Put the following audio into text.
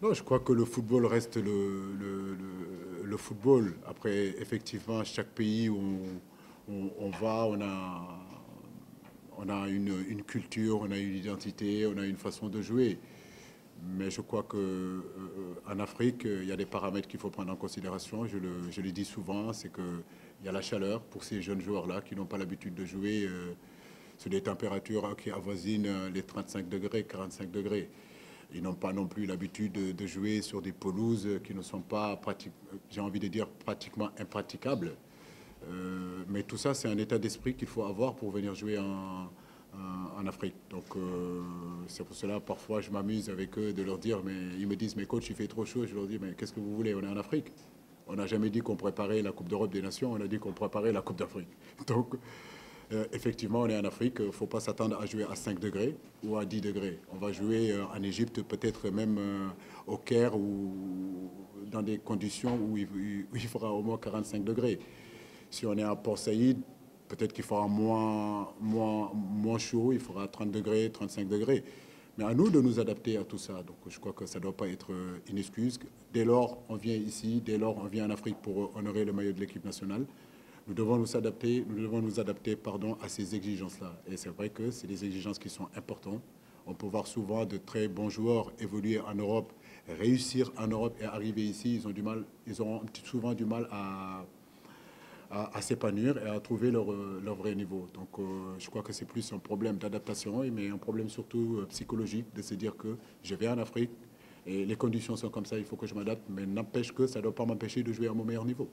Non, je crois que le football reste le football. Après, effectivement, chaque pays où on va, on a une culture, on a une identité, on a une façon de jouer. Mais je crois qu'en Afrique, il y a des paramètres qu'il faut prendre en considération. Je le dis souvent, c'est qu'il y a la chaleur pour ces jeunes joueurs-là qui n'ont pas l'habitude de jouer sur des températures qui avoisinent les 35 degrés, 45 degrés. Ils n'ont pas non plus l'habitude de jouer sur des pelouses qui ne sont pas, j'ai envie de dire, pratiquement impraticables. Mais tout ça, c'est un état d'esprit qu'il faut avoir pour venir jouer en Afrique. Donc, c'est pour cela, parfois, je m'amuse avec eux de leur dire, mais ils me disent, mais coach, il fait trop chaud. Je leur dis, mais qu'est-ce que vous voulez? On est en Afrique. On n'a jamais dit qu'on préparait la Coupe d'Europe des Nations, on a dit qu'on préparait la Coupe d'Afrique. Donc, effectivement, on est en Afrique, il ne faut pas s'attendre à jouer à 5 degrés ou à 10 degrés. On va jouer en Égypte, peut-être même au Caire ou dans des conditions où il fera au moins 45 degrés. Si on est à Port Saïd, peut-être qu'il fera moins chaud, il fera 30 degrés, 35 degrés. Mais à nous de nous adapter à tout ça. Donc je crois que ça ne doit pas être une excuse. Dès lors, on vient ici, dès lors, on vient en Afrique pour honorer le maillot de l'équipe nationale. Nous devons nous adapter, à ces exigences-là. Et c'est vrai que c'est des exigences qui sont importantes. On peut voir souvent de très bons joueurs évoluer en Europe, réussir en Europe et arriver ici. Ils auront souvent du mal à s'épanouir et à trouver leur vrai niveau. Donc je crois que c'est plus un problème d'adaptation, mais un problème surtout psychologique de se dire que je vais en Afrique et les conditions sont comme ça, il faut que je m'adapte, mais n'empêche que ça ne doit pas m'empêcher de jouer à mon meilleur niveau.